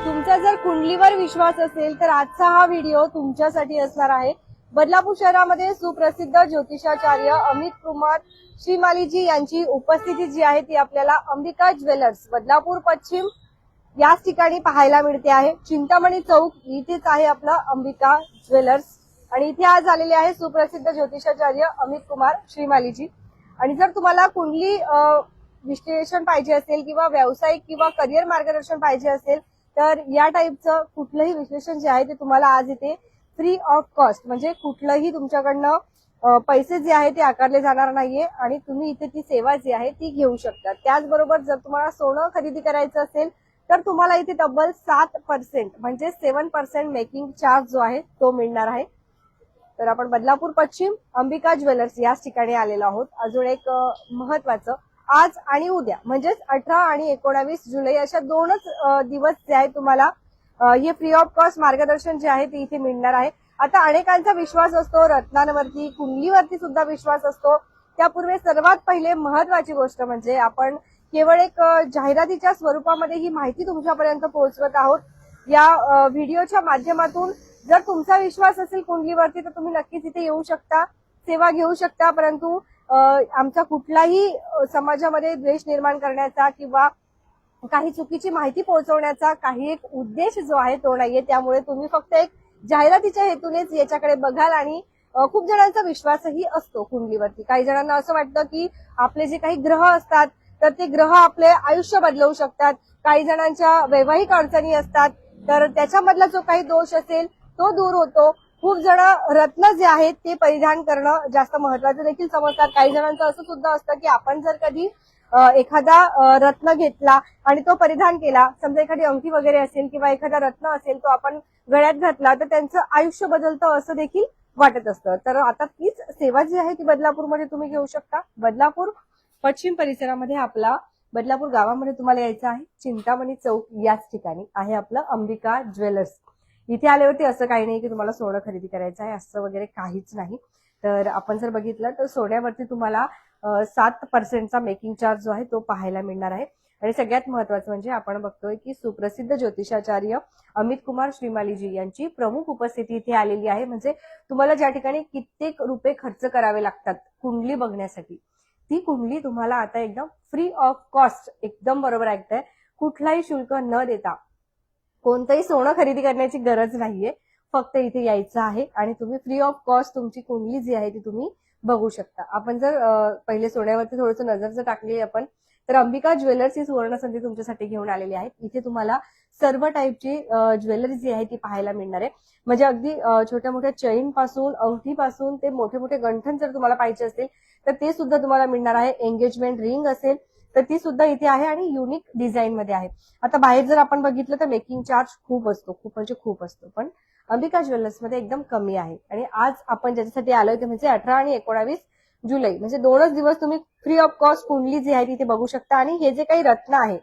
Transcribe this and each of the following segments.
तुमचा जर कुंडलीवर विश्वास असेल तर आजचा हा व्हिडिओ तुमच्यासाठी असणार आहे। बदलापूर शहरामध्ये सुप्रसिद्ध ज्योतिषाचार्य अमित कुमार श्रीमालीजी यांची उपस्थिती जी आहे ती आपल्याला अंबिका ज्वेलर्स बदलापूर पश्चिम याच ठिकाणी पाहायला मिळते आहे। चिंतामणी चौक इथेच आहे आपला अंबिका ज्वेलर्स आणि इथे आज आलेले आहे सुप्रसिद्ध ज्योतिषाचार्य अमित कुमार श्रीमालीजी। आणि जर तुम्हाला कुंडली विश्लेषण पाहिजे असेल किंवा व्यावसायिक किंवा करिअर मार्गदर्शन पाहिजे असेल तर या टाईपचं कुठलंही विश्लेषण जे आहे ते तुम्हाला आज इथे फ्री ऑफ कॉस्ट म्हणजे कुठलंही तुमच्याकडनं पैसे जे आहे ते आकारले जाणार नाहीये आणि तुम्ही इथे ती सेवा जी आहे ती घेऊ शकता। त्याचबरोबर जर तुम्हाला सोनं खरेदी करायचं असेल तर तुम्हाला इथे तब्बल 7% म्हणजे 7% मेकिंग चार्ज जो आहे तो मिळणार आहे। तर आपण बदलापूर पश्चिम अंबिका ज्वेलर्स याच ठिकाणी आलेलो आहोत। अजून एक महत्वाचं आज आणि उद्या म्हणजेच 18 आणि 19 जुलै अशा दोनच दिवस जे आहे तुम्हाला हे फ्री ऑफ कॉस्ट मार्गदर्शन जे आहे ते इथे मिळणार आहे। आता अनेकांचा विश्वास असतो रत्नांवरती, कुंडलीवरती सुद्धा विश्वास असतो। त्यापूर्वी सर्वात पहिले महत्वाची गोष्ट म्हणजे आपण केवळ एक जाहिरातीच्या स्वरूपामध्ये ही माहिती तुमच्यापर्यंत पोहोचवत आहोत। या व्हिडिओच्या माध्यमातून जर तुमचा विश्वास असेल कुंडलीवरती तर तुम्ही नक्कीच इथे येऊ शकता, सेवा घेऊ शकता। परंतु आमचा कुठलाही समाजामध्ये द्वेष निर्माण करण्याचा किंवा काही चुकीची माहिती पोहोचवण्याचा काही एक उद्देश जो आहे तो नाहीये। त्यामुळे तुम्ही फक्त एक जाहिरातीच्या हेतूनेच याच्याकडे बघाल आणि खूप जणांचा विश्वासही असतो कुंडलीवरती। काही जणांना असं वाटतं की आपले जे काही ग्रह असतात तर ते ग्रह आपले आयुष्य बदलवू शकतात। काही जणांच्या वैवाहिक अडचणी असतात तर त्याच्यामधला जो काही दोष असेल तो दूर होतो। खूप जण रत्न जे आहेत ते परिधान करणं जास्त महत्वाचं देखील समजतात। काही जणांचं असं सुद्धा असतं की आपण जर कधी एखादा रत्न घेतला आणि तो परिधान केला, समजा एखादी अंगठी वगैरे असेल किंवा एखादा रत्न असेल तो आपण गळ्यात घातला तर त्यांचं आयुष्य बदलतं असं देखील वाटत असतं। तर आता तीच सेवा जी आहे ती बदलापूरमध्ये तुम्ही घेऊ शकता। बदलापूर पश्चिम परिसरामध्ये आपला बदलापूर गावामध्ये तुम्हाला यायचं आहे। चिंतामणी चौक याच ठिकाणी आहे आपलं अंबिका ज्वेलर्स। इथे आल्यावरती असं काही नाही की तुम्हाला सोनं खरेदी करायचं आहे असं वगैरे काहीच नाही। तर आपण जर बघितलं तर सोन्यावरती तुम्हाला 7% मेकिंग चार्ज जो आहे तो पाहायला मिळणार आहे। आणि सगळ्यात महत्वाचं म्हणजे आपण बघतोय की सुप्रसिद्ध ज्योतिषाचार्य अमित कुमार श्रीमालीजी यांची प्रमुख उपस्थिती इथे आलेली आहे। म्हणजे तुम्हाला ज्या ठिकाणी कित्येक रुपये खर्च करावे लागतात कुंडली बघण्यासाठी ती कुंडली तुम्हाला आता एकदम फ्री ऑफ कॉस्ट, एकदम बरोबर ऐकताय, कुठलाही शुल्क न देता कोणतंही सोनं खरेदी करण्याची गरज नाहीये। फक्त इथे यायचं आहे आणि तुम्ही फ्री ऑफ कॉस्ट तुमची कुंडली जी आहे ती तुम्ही बघू शकता। आपण जर पहिले सोन्यावरती थोडस नजर जर टाकली आपण तर अंबिका ज्वेलर्स ही सुवर्ण संधी तुमच्यासाठी घेऊन आलेली आहे। इथे तुम्हाला सर्व टाईपची ज्वेलरी जी आहे ती पाहायला मिळणार आहे। म्हणजे अगदी छोट्या मोठ्या चैन पासून अंगठी पासून ते मोठे मोठे गंठन जर तुम्हाला पाहिजे असेल तर ते सुद्धा तुम्हाला मिळणार आहे। एंगेजमेंट रिंग असेल तर ती सुद्धा इथे आहे आणि युनिक डिझाईन मध्ये आहे। आता बाहेर जर आपण बघितलं तर मेकिंग चार्ज खूप असतो, खूप म्हणजे खूप असतो, पण अंबिका ज्वेलर्स मध्ये एकदम कमी आहे। आणि आज आपण ज्याच्यासाठी आलोय ते म्हणजे 18 आणि 19 जुलै म्हणजे दोनच दिवस तुम्ही फ्री ऑफ कॉस्ट कुंडली जी आहे तिथे बघू शकता। आणि हे जे काही रत्न आहे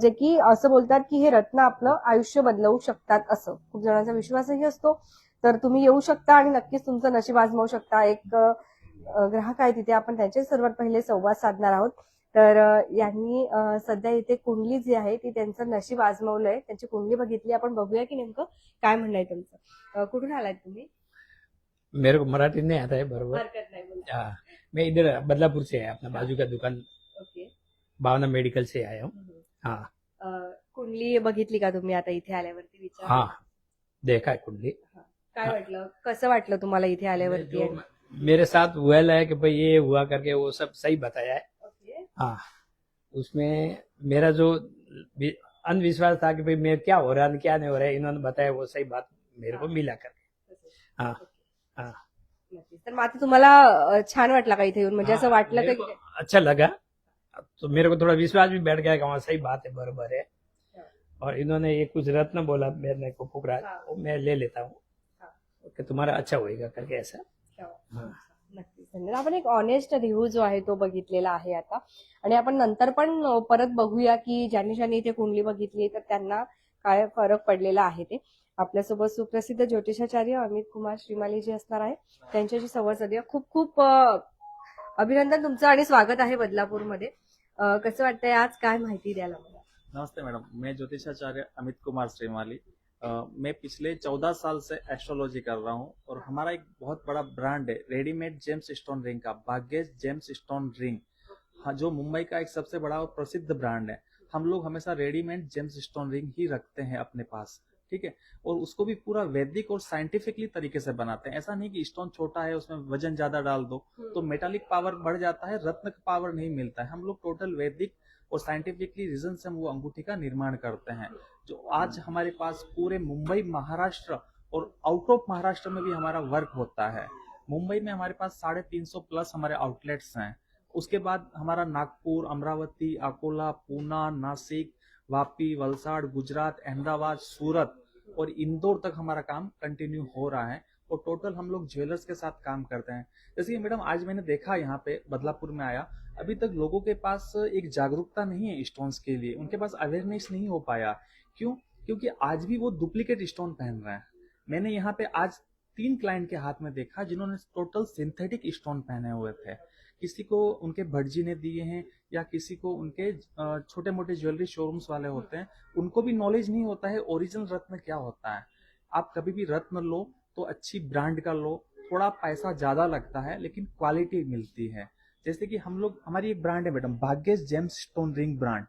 जे की असं बोलतात की हे रत्न आपलं आयुष्य बदलवू शकतात असं खूप जणांचा विश्वासही असतो। तर तुम्ही येऊ शकता आणि नक्कीच तुमचं नशीब आजमावू शकता। एक ग्राहक आहे तिथे, आपण त्यांचे सर्वात पहिले संवाद साधणार आहोत। तर यांनी सध्या इथे कुंडली जी आहे ती त्यांचं नशीब आजमावलंय, त्यांची कुंडली बघितली। आपण बघूया की नेमकं काय म्हणणं आहे तुमचं। कुठून आलात तुम्ही? मेरे को मराठी नहीं आता है बरोबर। हरकत नाही बोलता। हाँ, मैं इधर बदलापुर से है, अपना बाजू का दुकान ओके। भावना मेडिकल से आया हूँ। हाँ कुंडली बघितली का तुम्ही आता इथे आल्यावरती? विचार हाँ, देखा है कुंडली। काय वाटलं, कसं वाटलं तुम्हाला इथे आल्यावरती? जो मेरे साथ हुआ है कि भाई ये हुआ करके वो सब सही बताया है। ओके। हाँ, उसमें मेरा जो अंधविश्वास था कि भाई मैं क्या हो रहा है क्या नहीं हो रहा है, इन्होंने बताया वो सही बात मेरे को मिला करके। हाँ हाँ, नक्कीच। तर मग आता तुम्हाला छान वाटला का इथे येऊन? म्हणजे असं वाटलं मेरे का को अच्छा लगा, तो मेरे को थोड़ा विश्वास भी बैठ गया कि हाँ सही बात है, बराबर है। और इन्होंने ये कुछ रत्न बोला मेरे को फुकरा, वो मैं ले लेता हूँ कि तुम्हारा अच्छा होएगा करके ऐसा। हाँ, नक्कीच धन्यवाद। आपण एक ऑनेस्ट रिव्ह्यू जो आहे तो बघितलेला आहे आता आणि आपण नंतर पण परत बघूया की ज्यांनी ज्यांनी इथे कुंडली बघितली तर त्यांना काय फरक पडलेला आहे ते। आपल्यासोबत सुप्रसिद्ध ज्योतिषाचार्य अमित कुमार श्रीमाली जी असणार आहे त्यांच्याशी संवाद साधूया। खूप खूप अभिनंदन तुमचं आणि स्वागत आहे बदलापूरमध्ये। कसं वाटतंय आज, काय माहिती द्याल आम्हाला? नमस्ते मैडम, मैं ज्योतिषाचार्य अमित कुमार श्रीमाली। मैं पिछले 14 साल से एस्ट्रोलॉजी कर रहा हूँ और हमारा एक बहुत बड़ा ब्रांड है रेडीमेड जेम्स स्टोन रिंग का, भाग्येश जेम्स स्टोन रिंग। हाँ, जो मुंबई का एक सबसे बड़ा और प्रसिद्ध ब्रांड है। हम लोग हमेशा रेडीमेड जेम्स स्टोन रिंग ही रखते हैं अपने पास, ठीक है। और उसको भी पूरा वैदिक और साइंटिफिकली तरीके से बनाते हैं। ऐसा नहीं कि स्टोन छोटा है उसमें वजन ज्यादा डाल दो तो मेटालिक पावर बढ़ जाता है, रत्न का पावर नहीं मिलता है। हम लोग टोटल वैदिक और साइंटिफिकली रीजन से हम वो अंगूठी का निर्माण करते हैं, जो आज हमारे पास पूरे मुंबई, महाराष्ट्र और आउट ऑफ महाराष्ट्र में भी हमारा वर्क होता है। मुंबई में हमारे पास 350 प्लस हमारे आउटलेट्स हैं। उसके बाद हमारा नागपुर, अमरावती, अकोला, पूना, नासिक, वापी, वलसाड़, गुजरात, अहमदाबाद, सूरत और इंदौर तक हमारा काम कंटिन्यू हो रहा है। और टोटल हम लोग ज्वेलर्स के साथ काम करते हैं। जैसे कि मैडम आज मैंने देखा यहाँ पे बदलापुर में आया, अभी तक लोगों के पास एक जागरूकता नहीं है स्टोन्स के लिए, उनके पास अवेयरनेस नहीं हो पाया। क्यों? क्योंकि आज भी वो डुप्लीकेट स्टोन पहन रहे हैं। मैंने यहाँ पे आज 3 क्लाइंट के हाथ में देखा जिन्होंने टोटल सिंथेटिक स्टोन पहने हुए थे। किसी को उनके भटजी ने दिए हैं या किसी को उनके छोटे मोटे ज्वेलरी शोरूम्स वाले होते हैं, उनको भी नॉलेज नहीं होता है ओरिजिनल रत्न क्या होता है। आप कभी भी रत्न लो तो अच्छी ब्रांड का लो, थोड़ा पैसा ज्यादा लगता है लेकिन क्वालिटी मिलती है। जैसे कि हम लोग, हमारी एक ब्रांड है madam, Bhagyesh James stone ring brand,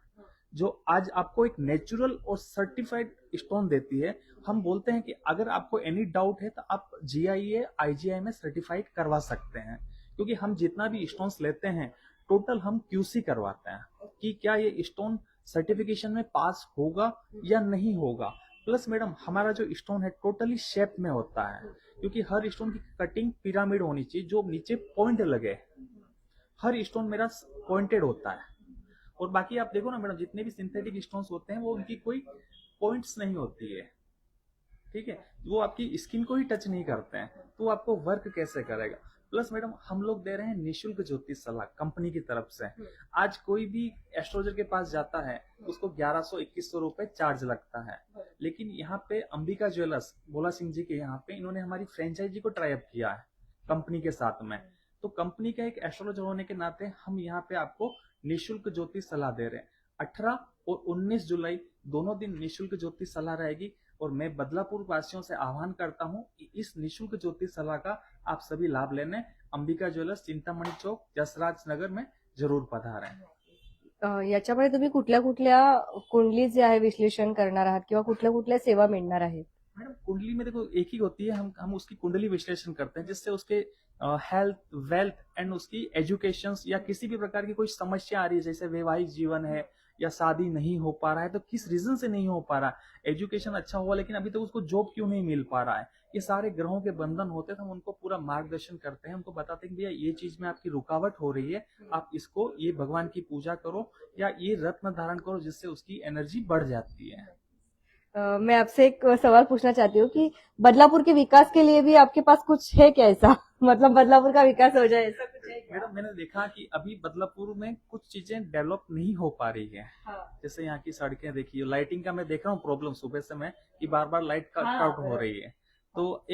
जो आज आपको एक नेचुरल और सर्टिफाइड स्टोन देती है। हम बोलते हैं कि अगर आपको एनी डाउट है तो आप GIA IGI में सर्टिफाइड करवा सकते हैं, क्योंकि हम जितना भी स्टोन्स लेते हैं टोटल हम QC करवाते हैं कि क्या ये स्टोन सर्टिफिकेशन में पास होगा या नहीं होगा। प्लस मैडम हमारा जो स्टोन है टोटली शेप में होता है, क्योंकि हर स्टोन की कटिंग पिरामिड होनी चाहिए, जो नीचे पॉइंट लगे। हर स्टोन मेरा पॉइंटेड होता है। और बाकी आप देखो ना मैडम, जितने भी सिंथेटिक स्टोन्स होते हैं वो उनकी कोई पॉइंट्स नहीं होती है, ठीक है। वो आपकी स्किन को ही टच नहीं करते हैं, तो वो आपको वर्क कैसे करेगा। प्लस मैडम हम लोग दे रहे हैं निःशुल्क ज्योतिष सलाह कंपनी की तरफ से। आज कोई भी एस्ट्रोलॉजर के पास जाता है उसको 1100-2100 रुपए चार्ज लगता है, लेकिन यहाँ पे अंबिका ज्वेलर्स भोला सिंह जी के यहाँ पे इन्होंने हमारी फ्रेंचाइजी को ट्राई अप किया है कंपनी के साथ में। तो कंपनी का एक एस्ट्रोलॉजर होने के नाते हम यहाँ पे आपको निःशुल्क ज्योतिष सलाह दे रहे हैं। 18 और 19 जुलाई दोनों दिन निःशुल्क ज्योतिष सलाह रहेगी। और मैं बदलापुर वासियों से आह्वान करता हूं कि इस निःशुल्क ज्योतिष सलाह का आप सभी लाभ लेने अंबिका ज्वेलर्स, चिंतामणी चौक, जसराज नगर में जरूर पधारें। याच्यामध्ये तुम्ही कुठल्या कुठल्या कुंडली जे आहे विश्लेषण करणार आहात किंवा कुठल्या कुठल्या सेवा मिळणार आहेत? मैडम कुंडली में देखो एक ही होती है, हम उसकी कुंडली विश्लेषण करते हैं जिससे उसके हेल्थ, वेल्थ एंड उसकी एजुकेशन या किसी भी प्रकार की कोई समस्या आ रही है, जैसे वैवाहिक जीवन है या शादी नहीं हो पा रहा है तो किस रीजन से नहीं हो पा रहा है, एजुकेशन अच्छा हुआ लेकिन अभी तक उसको जॉब क्यों नहीं मिल पा रहा है, ये सारे ग्रहों के बंधन होते हैं। तो हम उनको पूरा मार्गदर्शन करते हैं, उनको बताते हैं कि भैया ये चीज में आपकी रुकावट हो रही है, आप इसको, ये भगवान की पूजा करो या ये रत्न धारण करो जिससे उसकी एनर्जी बढ़ जाती है। मैं आपसे एक सवाल पूछना चाहती हूँ कि बदलापुर के विकास के लिए भी आपके पास कुछ है क्या ऐसा? मतलब बदलापुर का विकास हो जाए ऐसा कुछ है क्या? मैडम मैंने देखा कि अभी बदलापुर में कुछ चीजें डेवलप नहीं हो पा रही है। जैसे यहाँ की सड़कें देखिए, लाइटिंग का मैं देख रहा हूँ प्रॉब्लम सुबह से मैं कि बार बार लाइट कट आउट हो रही है। तो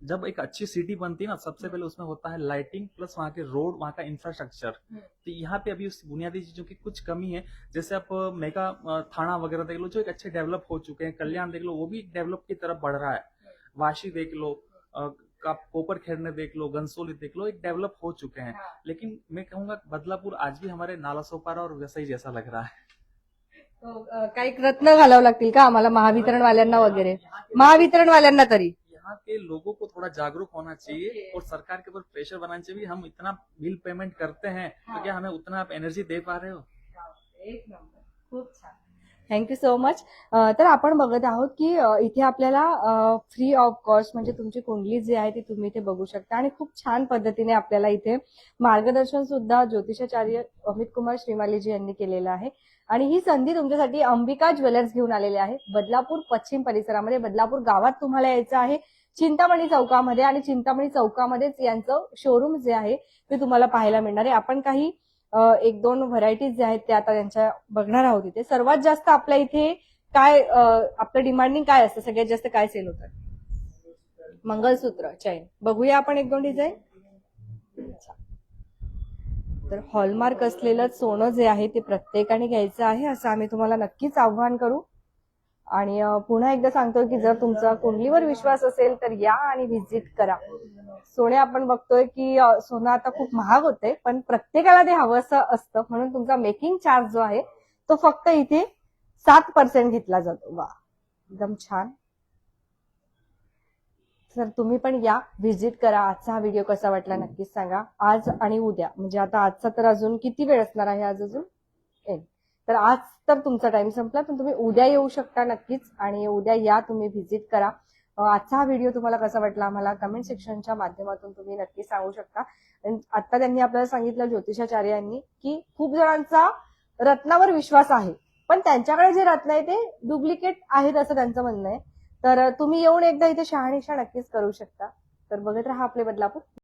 जब एक अच्छी सिटी बनती है ना, सबसे पहले उसमें होता है लाइटिंग प्लस वहाँ के रोड, वहाँ का इंफ्रास्ट्रक्चर। तो यहाँ पे अभी उस बुनियादी चीजों की कुछ कमी है। जैसे आप मेगा थाना वगैरह देख लो जो एक अच्छे डेवलप हो चुके हैं, कल्याण देख लो वो भी डेवलप की तरफ बढ़ रहा है, वाशी देख लो, कोपर खेरने देख लो, घनसोली देख लो, एक डेवलप हो चुके हैं। लेकिन मैं कहूंगा बदलापुर आज भी हमारे नालासोपारा और वसई जैसा लग रहा है। तो काही रत्न घालावं लागतील का आम्हाला महावितरण वाल्यांना वगैरे? महावितरण वाल्यांना तरी यहाँ के लोगों को थोड़ा जागरूक होना चाहिए और सरकार के ऊपर प्रेशर बनाना चाहिए। हम इतना बिल पेमेंट करते हैं तो क्या हमें उतना आप एनर्जी दे पा रहे हो? एक नंबर, खूप छान, थँक्यू सो मच. तर आपण बघत आहोत की इथे आपल्याला फ्री ऑफ कॉस्ट म्हणजे तुमची कुंडली जी आहे ती तुम्ही इथे बघू शकता आणि खूप छान पद्धतीने आपल्याला इथे मार्गदर्शन सुद्धा ज्योतिषाचार्य अमित कुमार श्रीमालीजी यांनी केलेलं आहे. आणि ही संधी तुमच्यासाठी अंबिका ज्वेलर्स घेऊन आलेले आहे बदलापूर पश्चिम परिसरामध्ये. बदलापूर गावात तुम्हाला यायचं आहे, चिंतामणी चौकामध्ये, आणि चिंतामणी चौकामध्येच यांचं शोरूम जे आहे ते तुम्हाला पाहायला मिळणार आहे. आपण काही 1-2 व्हरायटीज जे आहेत त्या आता त्यांच्या बघणार आहोत. इथे सर्वात जास्त आपल्या इथे काय आपलं डिमांडिंग काय असतं, सगळ्यात जास्त काय सेल होतं? मंगलसूत्र, चैन. बघूया आपण 1-2 डिझाईन. तर हॉलमार्क असलेलं सोनं जे आहे ते प्रत्येकाने घ्यायचं आहे असं आम्ही तुम्हाला नक्कीच आव्हान करू. आणि पुन्हा एकदा सांगतो की जर तुमचा कुंडलीवर विश्वास असेल तर या आणि व्हिजिट करा. सोने आपण बघतोय की सोनं आता खूप महाग होते, पण प्रत्येकाला ते हवंसं असतं, म्हणून तुमचा मेकिंग चार्ज जो आहे तो फक्त इथे 7% घेतला जातो. वा, एकदम छान. तर तुम्ही पण या, व्हिजिट करा. आजचा हा व्हिडिओ कसा वाटला नक्कीच सांगा. आज आणि उद्या म्हणजे आता आजचा तर अजून किती वेळ असणार आहे, आज अजून तर आज तर तुमचा टाइम संपला, पण तुम्ही उद्या येऊ शकता नक्कीच. आणि उद्या या, तुम्ही व्हिजिट करा. आजचा हा व्हिडिओ तुम्हाला कसा वाटला आम्हाला कमेंट सेक्शनच्या माध्यमातून तुम्ही नक्की सांगू शकता. आता त्यांनी आपल्याला सांगितलं ज्योतिषाचार्य यांनी की खूप जणांचा रत्नावर विश्वास आहे, पण त्यांच्याकडे जे रत्न आहे ते डुप्लिकेट आहेत असं त्यांचं म्हणणं आहे. तर तुम्ही येऊन एकदा इथे शहानिशा नक्कीच करू शकता. तर बघत राहा आपले बदलापूर.